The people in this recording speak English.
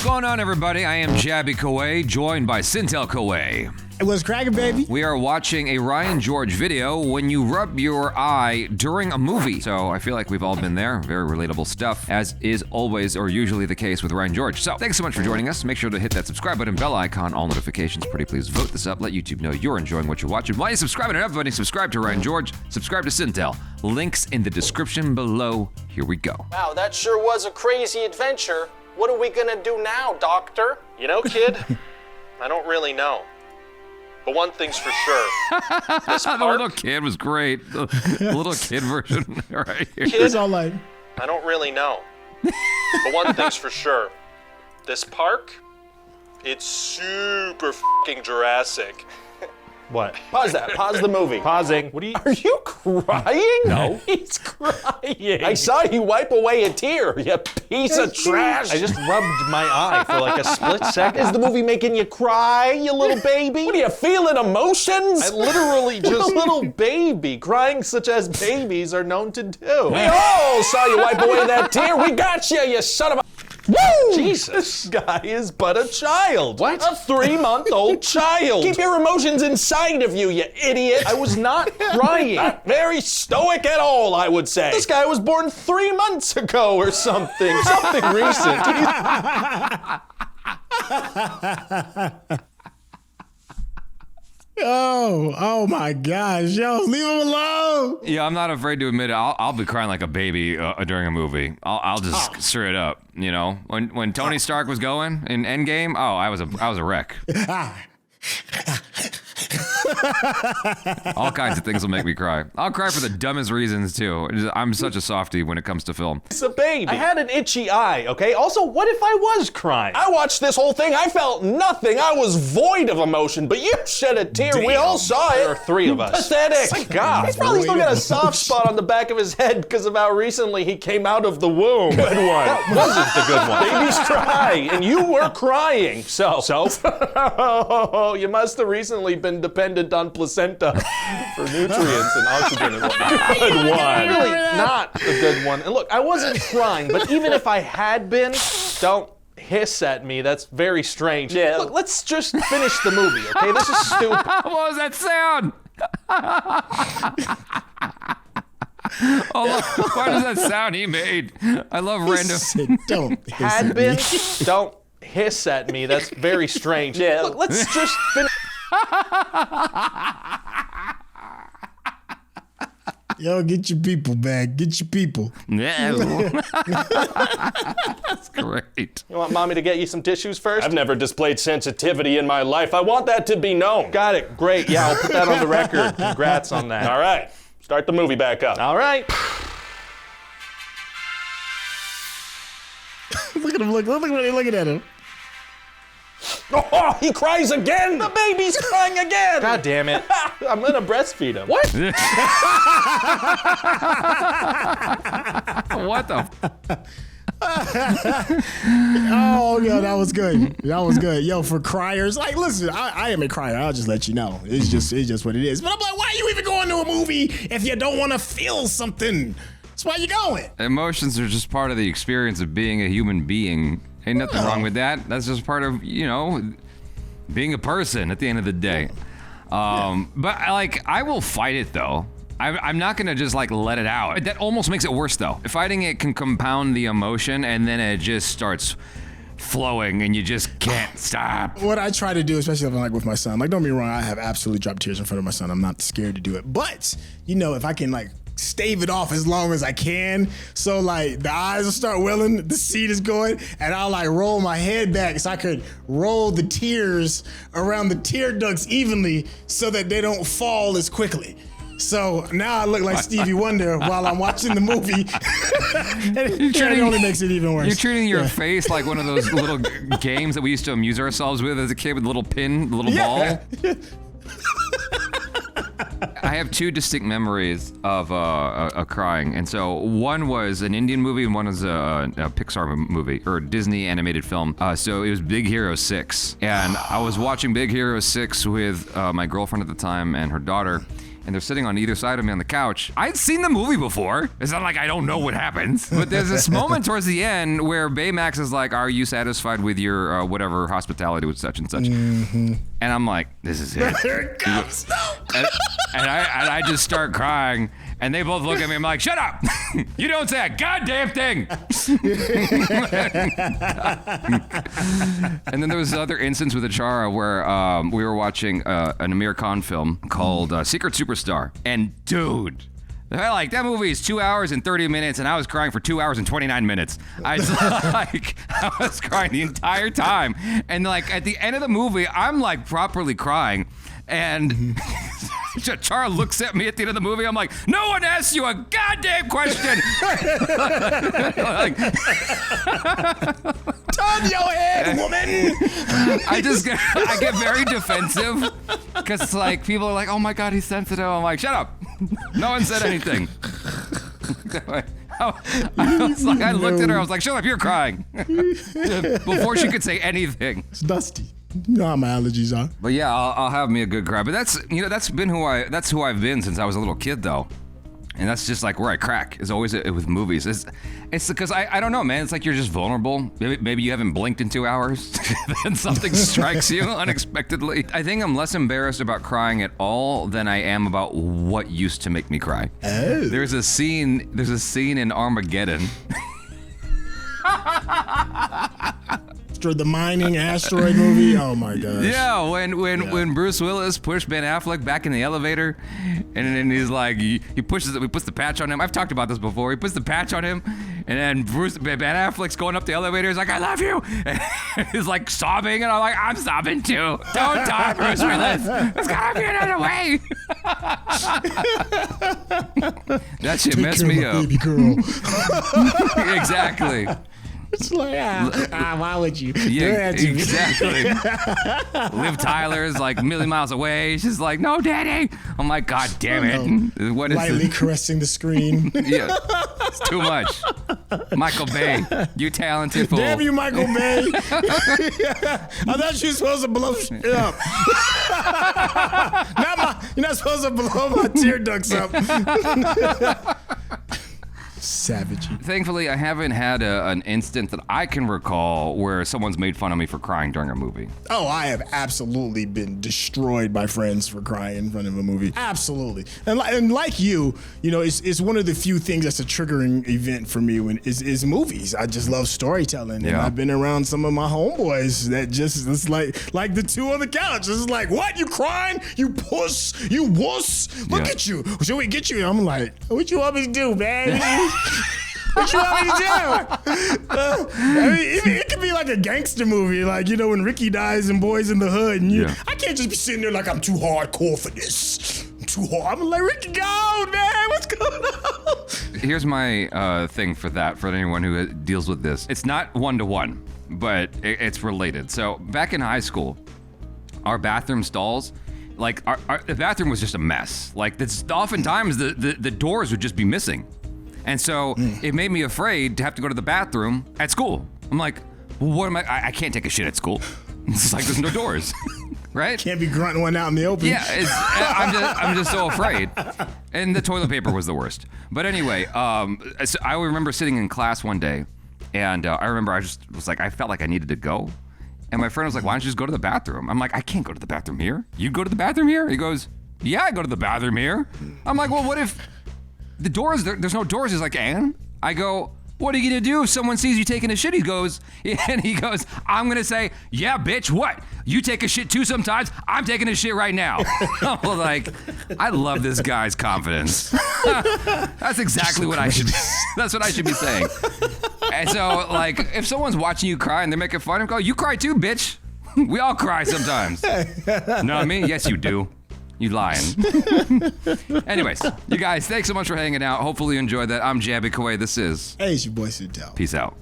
What's going on, everybody? I am Jabby Kaway, joined by Sintel Kaway. What's cracking, baby? We are watching a Ryan George video, when you rub your eye during a movie. So I feel like we've all been there. Very relatable stuff, as is always or usually the case with Ryan George. So thanks so much for joining us. Make sure to hit that subscribe button, bell icon, all notifications. Pretty please vote this up. Let YouTube know you're enjoying what you're watching. While you're subscribing and everybody, subscribe to Ryan George. Subscribe to Sintel. Links in the description below. Here we go. Wow, that sure was a crazy adventure. What are we gonna do now, Doctor? You know, kid, I don't really know. But one thing's for sure. This The little kid was great. The little kid version right here. Kid, It's all like, I don't really know. But one thing's for sure. This park, it's super f***ing Jurassic. What? Pause that. Pause the movie. Pausing. What are you? Are you crying? No. He's crying. I saw you wipe away a tear, you piece of trash. I just rubbed my eye for like a split second. Is the movie making you cry, you little baby? What are you feeling, emotions? I literally just a little baby, crying such as babies are known to do. We all saw you wipe away that tear. We got you, you son of a... Woo! Jesus. This guy is but a child. What? A 3-month-old child. Keep your emotions inside of you, you idiot. I was not crying. Not very stoic at all, I would say. This guy was born 3 months ago or something. Something recent. oh my gosh, yo, leave him alone. Yeah, I'm not afraid to admit it. I'll be crying like a baby during a movie. I'll just stir it up. You know, when Tony Stark was going in Endgame, I was a wreck. All kinds of things will make me cry. I'll cry for the dumbest reasons too. I'm such a softie when it comes to film. It's a baby. I had an itchy eye, okay? Also, what if I was crying? I watched this whole thing. I felt nothing. I was void of emotion, but you shed a tear. We all saw it. There are 3 of us. Pathetic. My God. He's probably still got a soft spot on the back of his head because of how recently he came out of the womb. Good one. That wasn't the good one. Babies cry, and you were crying. So? You must have recently been dependent on placenta for nutrients and oxygen and whatnot. Good one. Really not a good one. And look, I wasn't crying, but even if I had been, don't hiss at me. That's very strange. Yeah. Look, let's just finish the movie, okay? This is stupid. What was that sound? Oh, why does that sound he made? I love random. Don't hiss Had at been, me. don't hiss at me. That's very strange. Yeah. Look, let's just finish. Yo, get your people back. Get your people. Yeah. That's great. You want mommy to get you some tissues first? I've never displayed sensitivity in my life. I want that to be known. Got it. Great. Yeah, I'll put that on the record. Congrats on that. All right. Start the movie back up. All right. Look at him. Look at him. Looking at him. Oh, he cries again. The baby's crying again. God damn it. I'm gonna breastfeed him. What? What the? Oh, yeah, that was good. That was good. Yo, for criers, like, listen, I am a crier. I'll just let you know. It's just what it is. But I'm like, why are you even going to a movie if you don't want to feel something? That's why you're going. Emotions are just part of the experience of being a human being. Ain't nothing wrong with that. That's just part of, being a person at the end of the day. But I will fight it though. I'm not gonna just let it out. That almost makes it worse though. Fighting it can compound the emotion and then it just starts flowing and you just can't stop. What I try to do, especially if I'm with my son, don't be wrong, I have absolutely dropped tears in front of my son. I'm not scared to do it. But, if I can stave it off as long as I can. So the eyes will start welling, the seed is going, and I'll roll my head back so I could roll the tears around the tear ducts evenly so that they don't fall as quickly. So now I look like Stevie Wonder while I'm watching the movie. And it only makes it even worse. You're treating your face like one of those little games that we used to amuse ourselves with as a kid with a little pin, the little ball. I have 2 distinct memories of crying, and so one was an Indian movie and one was a Pixar movie or Disney animated film. So it was Big Hero 6, and I was watching Big Hero 6 with my girlfriend at the time and her daughter. and they're sitting on either side of me on the couch. I'd seen the movie before. It's not like I don't know what happens. But there's this moment towards the end where Baymax is like, are you satisfied with your whatever hospitality with such and such? And I'm like, this is it. Here it comes. and I just start crying, and they both look at me. I'm like, shut up! You don't say a goddamn thing. And then there was another instance with Achara where we were watching an Amir Khan film called Secret Superstar, and dude. Like, that movie is 2 hours and 30 minutes, and I was crying for 2 hours and 29 minutes. I was crying the entire time. And, like, at the end of the movie, I'm, like, properly crying. And Chara looks at me at the end of the movie. I'm like, no one asked you a goddamn question. Like, Turn your head, woman. I get very defensive because it's like people are like, oh my God, he's sensitive. I'm like, shut up. No one said anything. I looked at her. I was like, shut up, you're crying. Before she could say anything. It's dusty. You know how my allergies are. But yeah, I'll have me a good cry. But that's who I've been since I was a little kid, though. And that's just like where I crack, is always with movies. It's because I don't know, man. It's like you're just vulnerable. Maybe you haven't blinked in 2 hours. Then something strikes you unexpectedly. I think I'm less embarrassed about crying at all than I am about what used to make me cry. Oh. There's a scene in Armageddon. The mining asteroid movie. Oh my gosh. Yeah, when Bruce Willis pushed Ben Affleck back in the elevator, and then he's like, he puts the patch on him. I've talked about this before. He puts the patch on him, and then Ben Affleck's going up the elevator. He's like, I love you. And he's like sobbing, and I'm like, I'm sobbing too. Don't die, Bruce Willis. There's gotta be another way. That shit messed me up. Baby girl. Exactly. It's like, why would you? Yeah, exactly. Liv Tyler's like a million miles away. She's like, no, Daddy. I'm like, God damn it. No. What is lightly caressing the screen. Yeah, it's too much. Michael Bay, you talented fool. Damn you, Michael Bay. I thought you were supposed to blow shit up. You're not supposed to blow my tear ducts up. Savage. Thankfully, I haven't had an instance that I can recall where someone's made fun of me for crying during a movie. Oh, I have absolutely been destroyed by friends for crying in front of a movie. Absolutely. And like you know, it's one of the few things that's a triggering event for me is movies. I just love storytelling. Yeah. And I've been around some of my homeboys that just, it's like the two on the couch. It's like, what? You crying? You puss? You wuss? Look at you. Should we get you? And I'm like, what you want me to do, man? What you want me to do? I mean, it could be like a gangster movie, like, you know, when Ricky dies in Boys in the Hood, and I can't just be sitting there like I'm too hardcore for this. I'm too hard. I'm like, Ricky, go, man. What's going on? Here's my thing for anyone who deals with this. It's not one-to-one, but it's related. So back in high school, our bathroom stalls, like the bathroom was just a mess. Like, oftentimes the doors would just be missing. And so it made me afraid to have to go to the bathroom at school. I'm like, well, what am I can't take a shit at school. It's like there's no doors, right? Can't be grunting one out in the open. Yeah, I'm just so afraid. And the toilet paper was the worst. But anyway, so I remember sitting in class one day, and I remember I just was like, I felt like I needed to go. And my friend was like, why don't you just go to the bathroom? I'm like, I can't go to the bathroom here. You go to the bathroom here? He goes, yeah, I go to the bathroom here. I'm like, well, what if the doors, there's no doors? He's like, and? I go, what are you gonna do if someone sees you taking a shit? He goes, I'm gonna say, yeah, bitch, what? You take a shit too sometimes? I'm taking a shit right now. I'm like, I love this guy's confidence. That's exactly what that's what I should be saying. And so, like, if someone's watching you cry and they're making fun of him, go, you cry too, bitch. We all cry sometimes. Not me? Yes, you do. You lying. Anyways, you guys, thanks so much for hanging out. Hopefully you enjoyed that. I'm Jabby Kawai. This is... Hey, it's your boy Sutel. Peace out.